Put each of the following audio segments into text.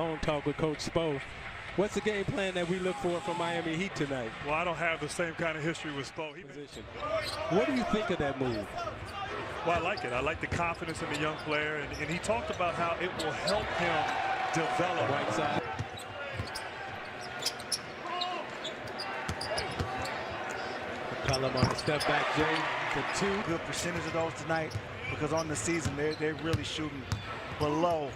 On talk with Coach Spo. What's the game plan that we look for from Miami Heat tonight? Well, I don't have the same kind of history with Spo. What do you think of that move? Well, I like it. I like the confidence in the young player, and he talked about how it will help him develop. Right side. McCollum on the step back, Jay, for two. Good percentage of those tonight because on the season they're really shooting below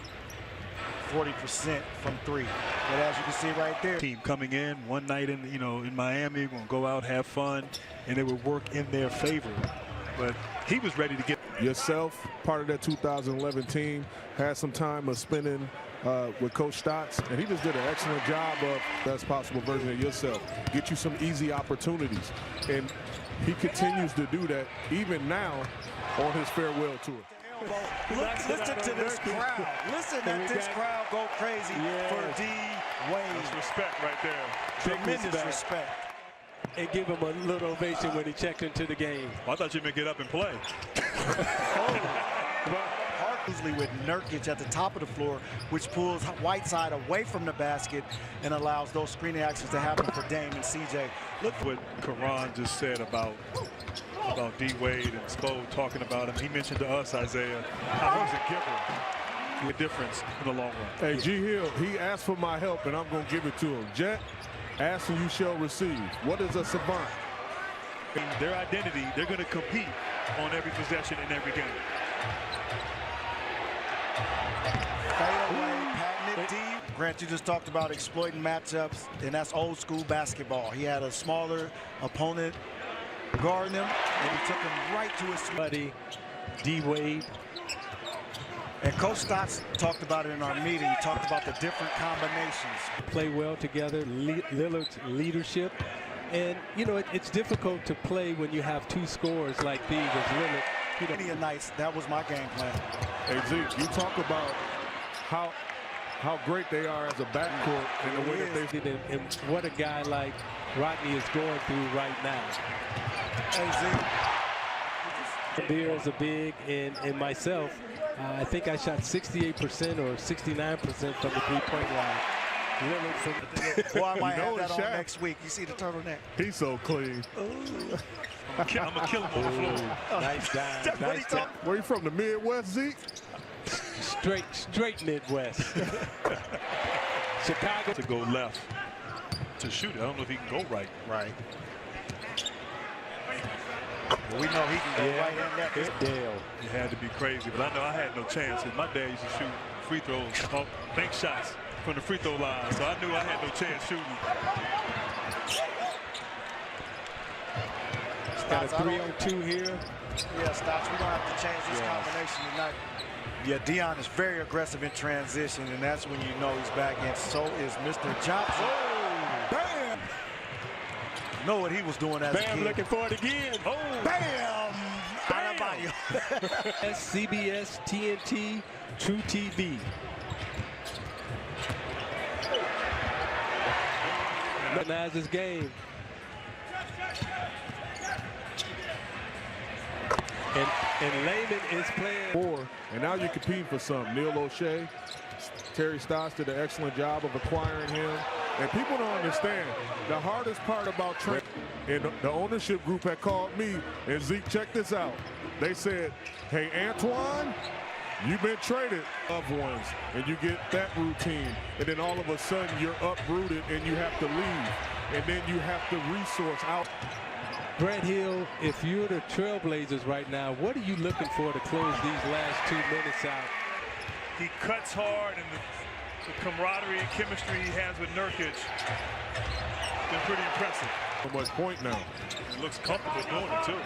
40% from three. But as you can see right there, Team coming in one night in Miami, going to go out, have fun, and it would work in their favor. But he was ready to get yourself, part of that 2011 team, had some time of spending with Coach Stotts, and he just did an excellent job of best possible version of yourself. Get you some easy opportunities, and he continues to do that even now on his farewell tour. Listen to this crowd. Listen to this crowd go crazy for D. Wade. That's respect right there. Tremendous respect. And give him a little ovation when he checked into the game. Well, I thought you meant get up and play. Usually with Nurkic at the top of the floor, which pulls Whiteside away from the basket and allows those screening actions to happen for Dame and CJ. Look what Karan just said about D. Wade and Spo talking about him. He mentioned to us, Isaiah, how he's a giver. A difference in the long run. Hey, G. Hill, he asked for my help, and I'm going to give it to him. Jet, ask and you shall receive. What is a savant? In their identity, they're going to compete on every possession in every game. Fadeaway, patented D. Grant, you just talked about exploiting matchups, and that's old school basketball. He had a smaller opponent guarding him, and he took him right to his Buddy, D. Wade. And Coach Stotts talked about it in our meeting. He talked about the different combinations. Play well together, Lillard's leadership. And, you know, it's difficult to play when you have two scorers like these as Lillard. You know, Many nights, that was my game plan. Hey, Zeke, you talk about how great they are as a backcourt and the way that they... and what a guy like Rodney is going through right now. Hey, Zeke. Beers are big, and myself, I think I shot 68% or 69% from the three-point line. Boy, I might have that on next week. You see the turtleneck? He's so clean. I'm going to kill him on the floor. Nice dive. Nice dive. Where you from, the Midwest, Zeke? Straight Midwest. Chicago. To go left to shoot it. I don't know if he can go right. Right. Well, we know he can go right in that. Dale. It had to be crazy, but I know I had no chance. In my dad used to shoot free throws, bank shots from the free throw line, so I knew I had no chance shooting. Got a 3-on-2 here. Yeah, Stotts, we're going to have to change this combination tonight. Yeah, Dion is very aggressive in transition, and that's when you know he's back in. So is Mr. Johnson. Oh, Bam! Know what he was doing as a kid. Bam looking for it again. Oh, Bam! Bam! CBS, TNT, True TV. Recognize this game. And Layman is playing. 4, and now you're competing for some. Neil O'Shea, Terry Stotts did an excellent job of acquiring him. And people don't understand, the hardest part about training, and the ownership group had called me, and Zeke, check this out. They said, hey, Antoine, you've been traded, loved ones, and you get that routine. And then all of a sudden you're uprooted and you have to leave. And then you have to resource out. Grant Hill, if you're the Trailblazers right now, what are you looking for to close these last 2 minutes out? He cuts hard, and the camaraderie and chemistry he has with Nurkic been pretty impressive. So much point now. He looks comfortable doing it too.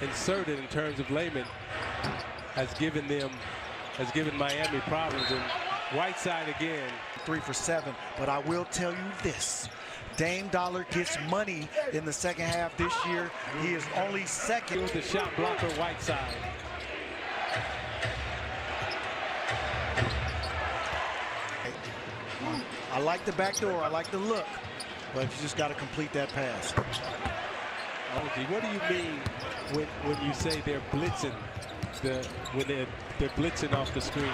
Inserted in terms of Layman has given Miami problems, and Whiteside again. 3 for 7, but I will tell you this. Dame Dollar gets money in the second half this year. He is only second. The shot blocker, Whiteside. I like the back door. I like the look, but you just got to complete that pass. What do you mean when you say they're blitzing when they're blitzing off the screen.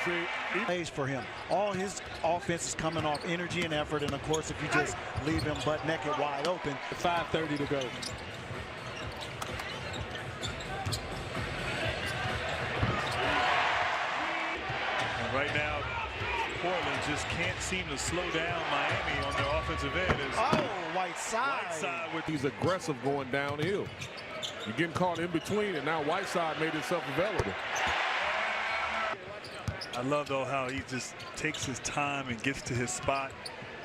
See, plays for him. All his offense is coming off energy and effort, and of course, if you just leave him butt naked wide open. 5:30 to go. And right now, Portland just can't seem to slow down Miami on their offensive end. Whiteside. He's aggressive going downhill. You're getting caught in between, and now Whiteside made himself available. I love, though, how he just takes his time and gets to his spot.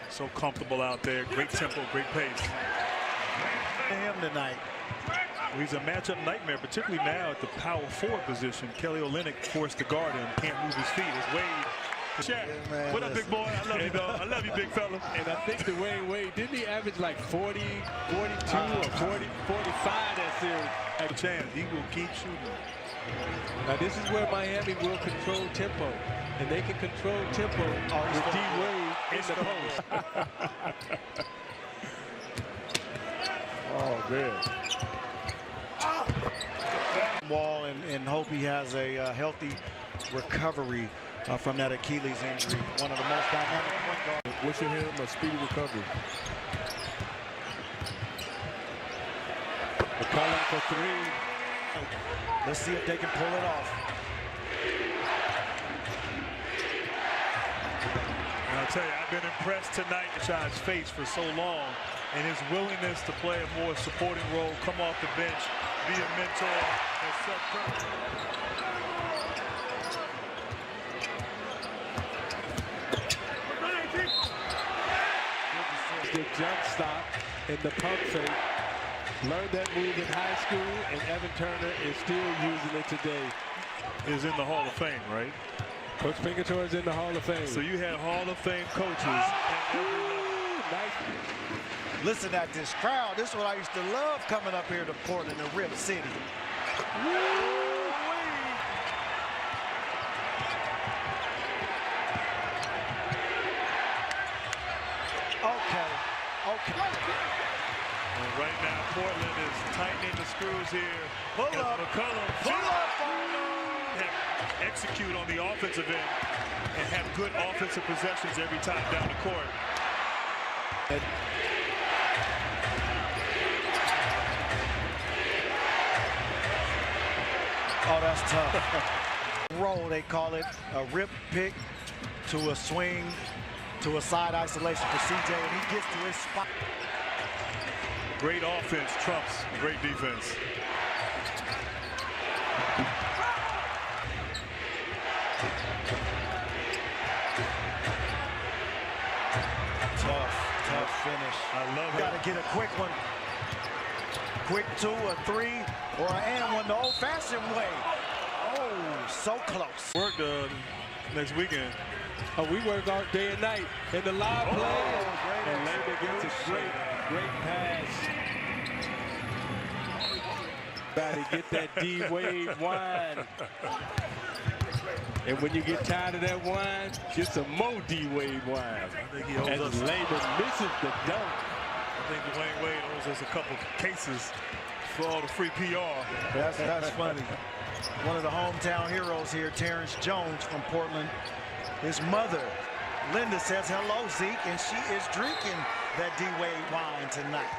So comfortable out there. Great tempo, great pace. Him tonight. He's a matchup nightmare, particularly now at the power forward position. Kelly Olynyk forced to guard him, can't move his feet. As Wade. Shaq, man, what up, big boy? I love you, dog. I love you, big fella. And I think the Wade, didn't he average like 40, 42, or 40, 45 that series? Have a chance. He will keep shooting. Now this is where Miami will control tempo, and they can control tempo with D-Wade in the post. Oh, man. Wall and hope he has a healthy recovery from that Achilles injury. One of the most dynamic point guards. Wishing him a speedy recovery. McCollum for three. Let's see if they can pull it off. And I'll tell you, I've been impressed tonight with Chad's face for so long, and his willingness to play a more supporting role, come off the bench, be a mentor, and set pressure. The jump stop and the pump fake. Learned that move in high school, and Evan Turner is still using it today. Is in the Hall of Fame, right? Coach Pinkerton's in the Hall of Fame. So you had Hall of Fame coaches at every level. Nice. Listen at this crowd. This is what I used to love coming up here to Portland and Rip City. Okay. And right now, Portland is tightening the screws here. Pull up. McCollum. Execute on the offensive end and have good offensive possessions every time down the court. Oh, that's tough. Roll, they call it. A rip pick to a swing to a side isolation for CJ, and he gets to his spot. Great offense trumps great defense. Tough finish. I love it. Got to get a quick one. Quick 2 or 3 or an and one the old-fashioned way. Oh, so close. Work next weekend. Oh, we work all day and night in the live play. And Lander gets a great pass. Gotta get that D-Wade wine. And when you get tired of that wine, get some more D-Wade wine. I think he owes As us. Lander misses the dunk. I think Dwayne Wade owes us a couple cases for all the free PR. That's funny. One of the hometown heroes here, Terrence Jones from Portland. His mother, Linda, says hello, Zeke, and she is drinking that D-Wade wine tonight.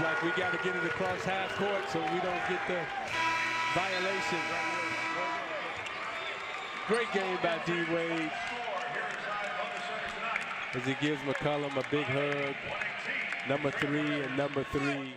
Like we got to get it across half court so we don't get the violation. Great game by D-Wade as he gives McCollum a big hug. Number 3 and number 3.